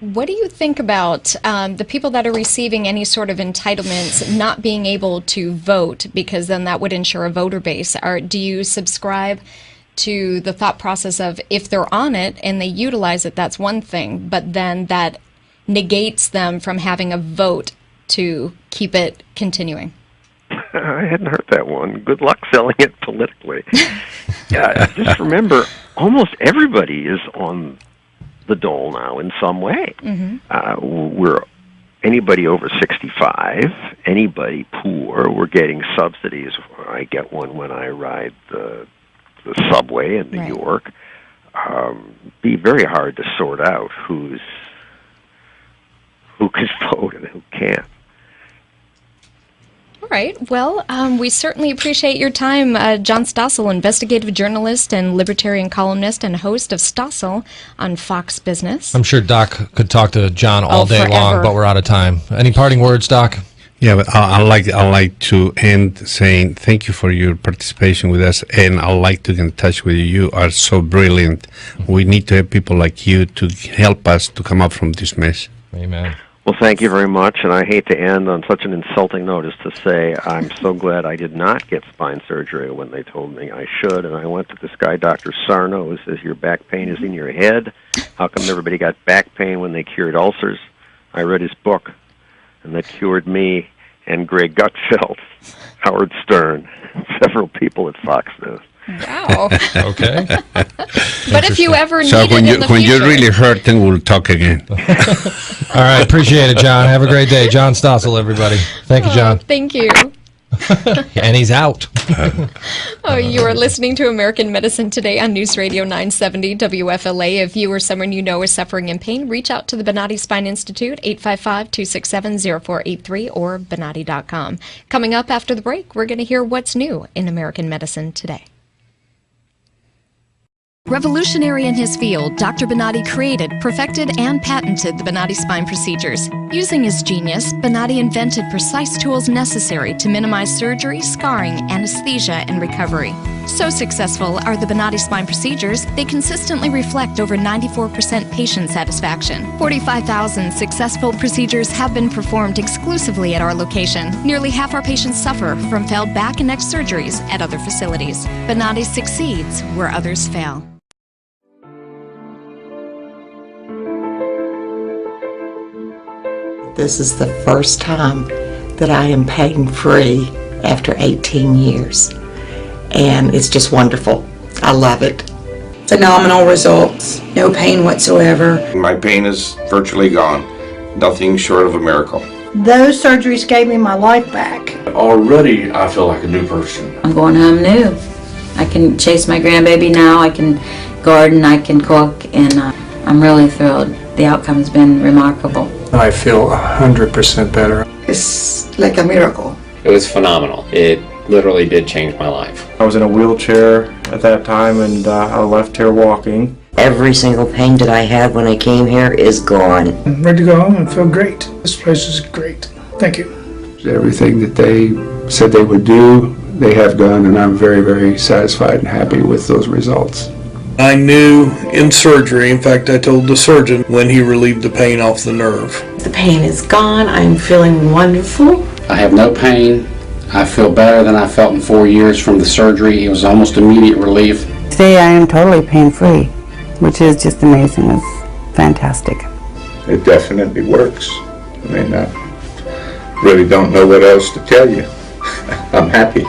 What do you think about the people that are receiving any sort of entitlements not being able to vote, because then that would ensure a voter base? Do you subscribe to the thought process of if they're on it and they utilize it, that's one thing, but then that negates them from having a vote to keep it continuing? I hadn't heard that one. Good luck selling it politically. Just remember, almost everybody is on the dole now in some way. We're anybody over 65, anybody poor, we're getting subsidies. I get one when I ride the subway in New York. Be very hard to sort out who can vote and who can't. All right. Well, we certainly appreciate your time, John Stossel, investigative journalist and libertarian columnist and host of Stossel on Fox Business. I'm sure Doc could talk to John all day long, but we're out of time. Any parting words, Doc? Yeah, but I like to end saying thank you for your participation with us, and I'd like to get in touch with you. You are so brilliant. We need to have people like you to help us to come up from this mess. Amen. Well, thank you very much, and I hate to end on such an insulting note as to say I'm so glad I did not get spine surgery when they told me I should, and I went to this guy, Dr. Sarno, who says your back pain is in your head. How come everybody got back pain when they cured ulcers? I read his book, and that cured me and Greg Gutfeld, Howard Stern, several people at Fox News. Wow. Okay. But if you ever need it in the when future. you're really hurt, then we'll talk again. All right. Appreciate it, John. Have a great day. John Stossel, everybody. Thank you, John. Thank you. And he's out. You are listening to American Medicine Today on News Radio 970 WFLA. If you or someone you know is suffering in pain, reach out to the Bonati Spine Institute, 855-267-0483 or Bonati.com. Coming up after the break, we're going to hear what's new in American Medicine Today. Revolutionary in his field, Dr. Bonati created, perfected, and patented the Bonati spine procedures. Using his genius, Bonati invented precise tools necessary to minimize surgery, scarring, anesthesia, and recovery. So successful are the Bonati spine procedures, they consistently reflect over 94% patient satisfaction. 45,000 successful procedures have been performed exclusively at our location. Nearly half our patients suffer from failed back and neck surgeries at other facilities. Bonati succeeds where others fail. This is the first time that I am pain-free after 18 years. And it's just wonderful. I love it. Phenomenal results. No pain whatsoever. My pain is virtually gone. Nothing short of a miracle. Those surgeries gave me my life back. Already I feel like a new person. I'm going home new. I can chase my grandbaby now. I can garden. I can cook. And I'm really thrilled. The outcome's been remarkable. I feel 100% better. It's like a miracle. It was phenomenal. It literally did change my life. I was in a wheelchair at that time, and I left here walking. Every single pain that I had when I came here is gone. I'm ready to go home and feel great. This place is great. Thank you. Everything that they said they would do, they have done, and I'm very, very satisfied and happy with those results. I knew in surgery, in fact I told the surgeon when he relieved the pain off the nerve. The pain is gone. I'm feeling wonderful. I have no pain. I feel better than I felt in 4 years from the surgery. It was almost immediate relief. Today I am totally pain-free, which is just amazing. It's fantastic. It definitely works. I mean, I really don't know what else to tell you. I'm happy.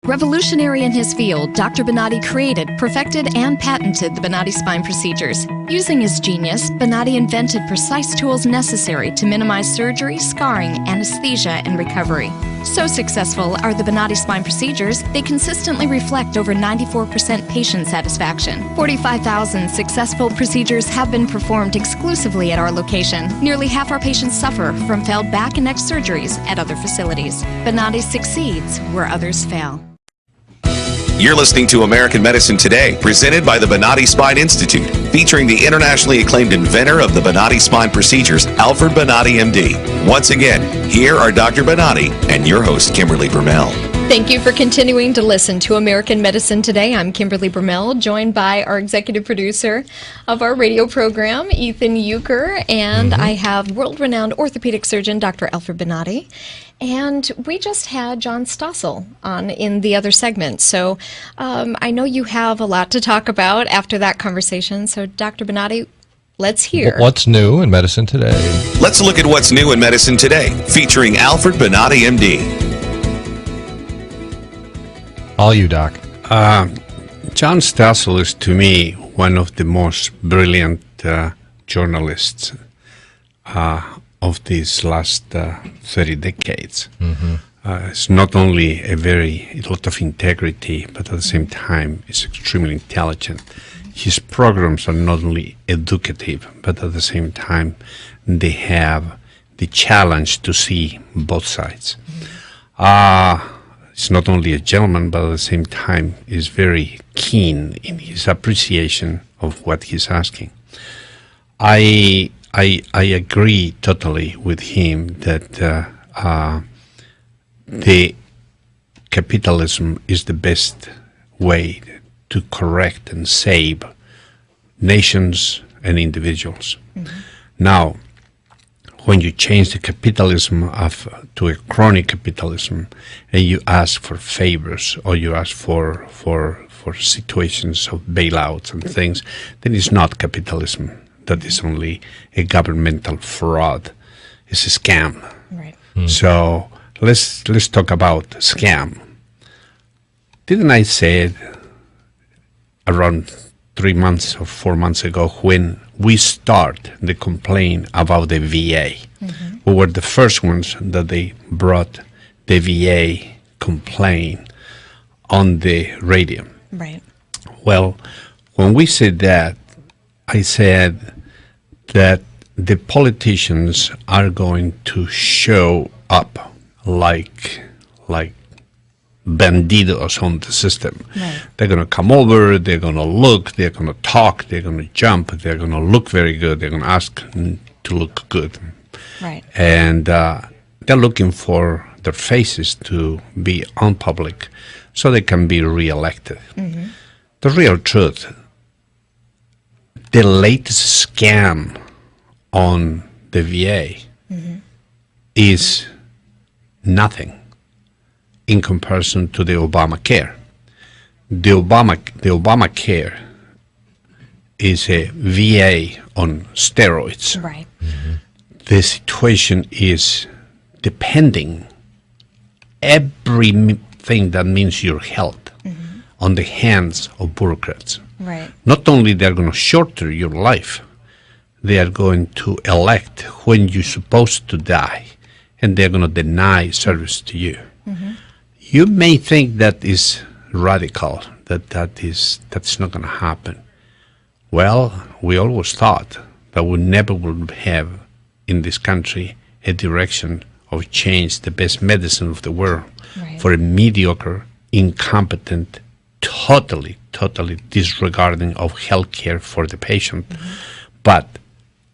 Revolutionary in his field, Dr. Bonati created, perfected, and patented the Bonati spine procedures. Using his genius, Bonati invented precise tools necessary to minimize surgery, scarring, anesthesia, and recovery. So successful are the Bonati spine procedures, they consistently reflect over 94% patient satisfaction. 45,000 successful procedures have been performed exclusively at our location. Nearly half our patients suffer from failed back and neck surgeries at other facilities. Bonati succeeds where others fail. You're listening to American Medicine Today, presented by the Bonati Spine Institute, featuring the internationally acclaimed inventor of the Bonati spine procedures, Alfred Bonati, MD. Once again, here are Dr. Bonati and your host, Kimberly Brumell. Thank you for continuing to listen to American Medicine Today. I'm Kimberly Brumell, joined by our executive producer of our radio program, Ethan Euchre, and I have world-renowned orthopedic surgeon, Dr. Alfred Bonati. And we just had John Stossel on in the other segment. So I know you have a lot to talk about after that conversation. So Dr. Bonati, let's hear. What's new in medicine today? Let's look at what's new in medicine today, featuring Alfred Bonati, MD. All you, Doc. John Stossel is, to me, one of the most brilliant journalists of these last 30 decades. It's not only a lot of integrity, but at the same time, it's extremely intelligent. His programs are not only educative, but at the same time, they have the challenge to see both sides. He's not only a gentleman, but at the same time is very keen in his appreciation of what he's asking. I agree totally with him that the capitalism is the best way to correct and save nations and individuals. Now, when you change the capitalism to a chronic capitalism, and you ask for favors or you ask for situations of bailouts and things, then it's not capitalism. That is only a governmental fraud. It's a scam. Right. So let's talk about scam. Didn't I say it around 3 months or 4 months ago when we start the complaint about the VA? We were the first ones that they brought the VA complain on the radio. Right. Well, when we said that, I said that the politicians are going to show up like bandidos on the system. Right. They're going to come over, they're going to look, they're going to talk, they're going to jump, they're going to look very good, they're going to ask to look good. Right. And they're looking for their faces to be on public so they can be reelected. Mm-hmm. The real truth, the latest scam on the VA is nothing in comparison to the Obamacare. The Obamacare is a VA on steroids. Right. The situation is depending everything that means your health on the hands of bureaucrats. Right. Not only they're going to shorten your life, they are going to elect when you're supposed to die, and they're going to deny service to you. You may think that is radical, that's not going to happen. Well, we always thought that we never would have in this country a direction of change the best medicine of the world for a mediocre, incompetent, totally disregarding of health care for the patient, but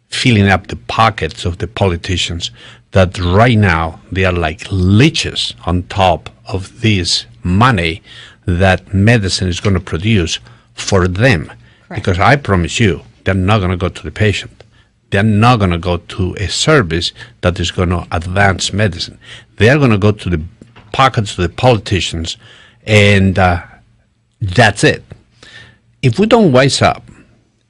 filling up the pockets of the politicians that right now they are like leeches on top of this money that medicine is going to produce for them. Because I promise you, they're not going to go to the patient. They're not going to go to a service that is going to advance medicine. They're going to go to the pockets of the politicians, and that's it. If we don't wise up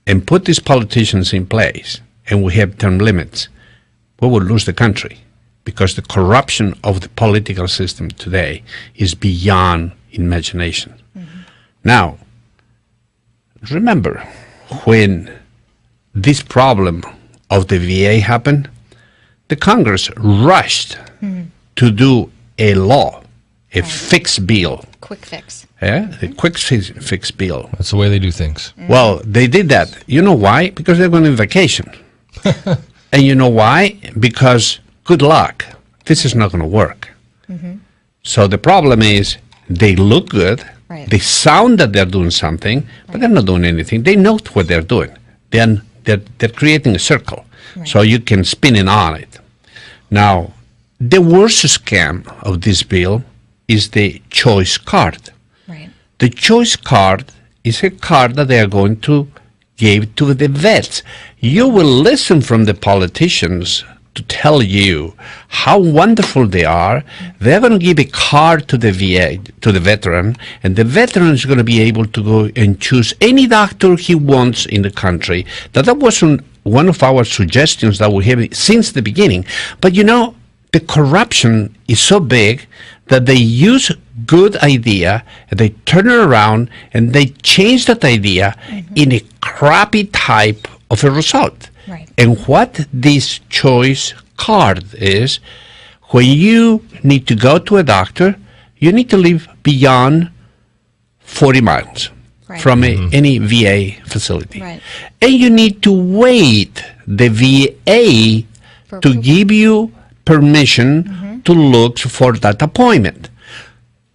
and put these politicians in place, and we have term limits, we will lose the country, because the corruption of the political system today is beyond imagination. Now, remember when this problem of the VA happened, the Congress rushed to do a law, a fix bill. Quick fix. Yeah, a quick fix bill. That's the way they do things. Well, they did that. You know why? Because they're going on vacation. And you know why? Because, good luck, this is not going to work. So the problem is, they look good, they sound that they're doing something, but they're not doing anything. They know what they're doing. They're creating a circle, so you can spin it on it. Now, the worst scam of this bill is the choice card. The choice card is a card that they are going to give to the vets. You will listen from the politicians to tell you how wonderful they are. They're going to give a card to the VA, to the veteran, and the veteran is going to be able to go and choose any doctor he wants in the country. That wasn't one of our suggestions that we have since the beginning. But you know, the corruption is so big that they use good idea and they turn it around and they change that idea in a crappy type of a result. And what this choice card is, when you need to go to a doctor, you need to live beyond 40 miles from any VA facility. And you need to wait the VA to give you permission to look for that appointment.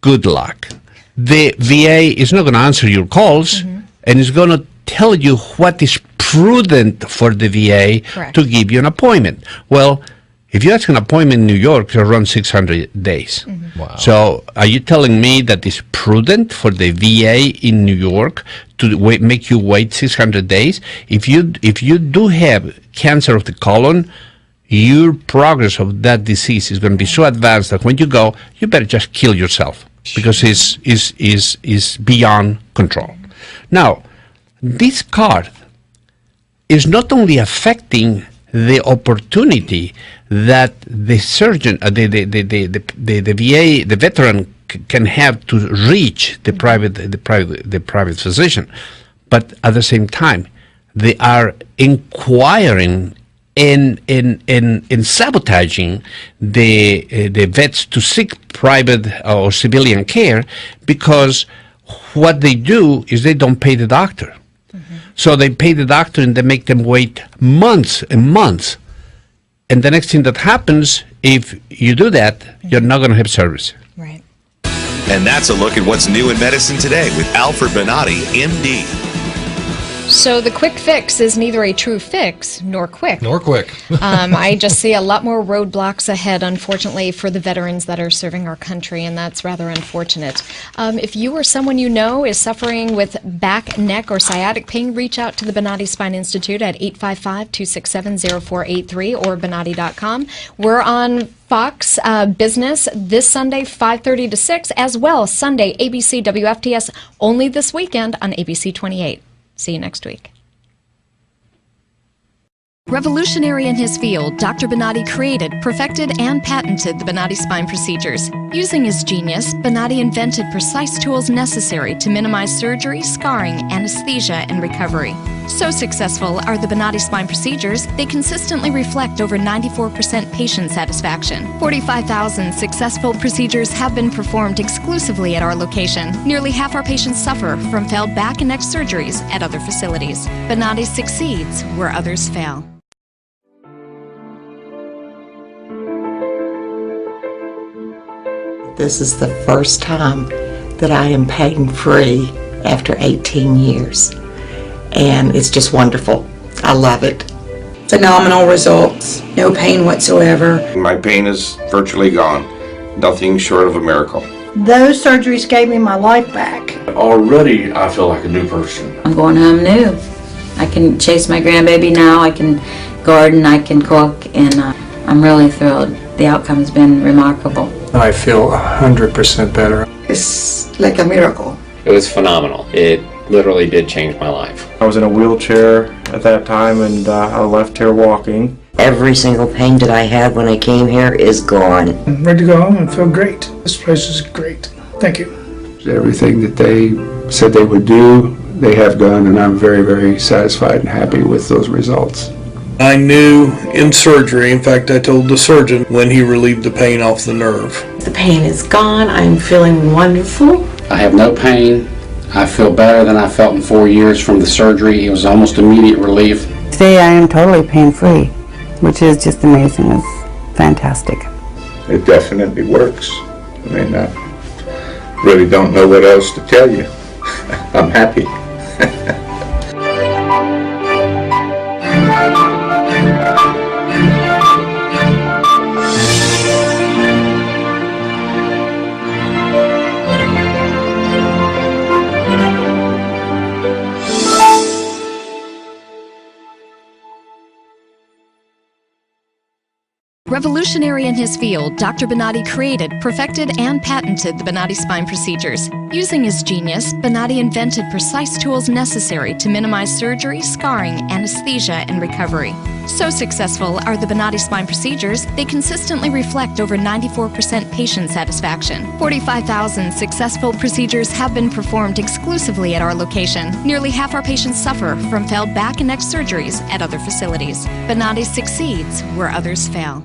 Good luck. The VA is not going to answer your calls and is going to tell you what is prudent for the VA to give you an appointment. Well, if you ask an appointment in New York, it's around 600 days. Wow. So are you telling me that it's prudent for the VA in New York to make you wait 600 days? If you do have cancer of the colon, your progress of that disease is going to be so advanced that when you go, you better just kill yourself, because it's beyond control. Now, this card is not only affecting the opportunity that the surgeon, the VA, the veteran can have to reach the private physician, but at the same time, they are inquiring in sabotaging the vets to seek private or civilian care, because what they do is they don't pay the doctor. So they pay the doctor and they make them wait months and months. And the next thing that happens, if you do that, you're not going to have service. Right. And that's a look at what's new in medicine today with Alfred Bonatti, MD. So the quick fix is neither a true fix nor quick. I just see a lot more roadblocks ahead, unfortunately, for the veterans that are serving our country, and that's rather unfortunate. If you or someone you know is suffering with back, neck, or sciatic pain, reach out to the Bonatti Spine Institute at 855-267-0483 or Bonatti.com. We're on Fox Business this Sunday, 5:30 to 6, as well Sunday, ABC WFTS, only this weekend on ABC 28. See you next week. Revolutionary in his field, Dr. Bonatti created, perfected, and patented the Bonatti spine procedures. Using his genius, Bonatti invented precise tools necessary to minimize surgery, scarring, anesthesia, and recovery. So successful are the Bonatti spine procedures, they consistently reflect over 94% patient satisfaction. 45,000 successful procedures have been performed exclusively at our location. Nearly half our patients suffer from failed back and neck surgeries at other facilities. Bonatti succeeds where others fail. This is the first time that I am pain-free after 18 years. And it's just wonderful. I love it. Phenomenal results. No pain whatsoever. My pain is virtually gone. Nothing short of a miracle. Those surgeries gave me my life back. Already I feel like a new person. I'm going home new. I can chase my grandbaby now. I can garden. I can cook. And I'm really thrilled. The outcome has been remarkable. I feel 100% better. It's like a miracle. It was phenomenal. It literally did change my life. I was in a wheelchair at that time, and I left here walking. Every single pain that I had when I came here is gone. I'm ready to go home and feel great. This place is great. Thank you. Everything that they said they would do, they have done, and I'm very, very satisfied and happy with those results. I knew in surgery, in fact I told the surgeon when he relieved the pain off the nerve. The pain is gone. I'm feeling wonderful. I have no pain. I feel better than I felt in 4 years from the surgery. It was almost immediate relief. Today I am totally pain-free, which is just amazing. It's fantastic. It definitely works. I mean, I really don't know what else to tell you. I'm happy. Revolutionary in his field, Dr. Bonatti created, perfected, and patented the Bonatti spine procedures. Using his genius, Bonatti invented precise tools necessary to minimize surgery, scarring, anesthesia, and recovery. So successful are the Bonatti spine procedures, they consistently reflect over 94% patient satisfaction. 45,000 successful procedures have been performed exclusively at our location. Nearly half our patients suffer from failed back and neck surgeries at other facilities. Bonatti succeeds where others fail.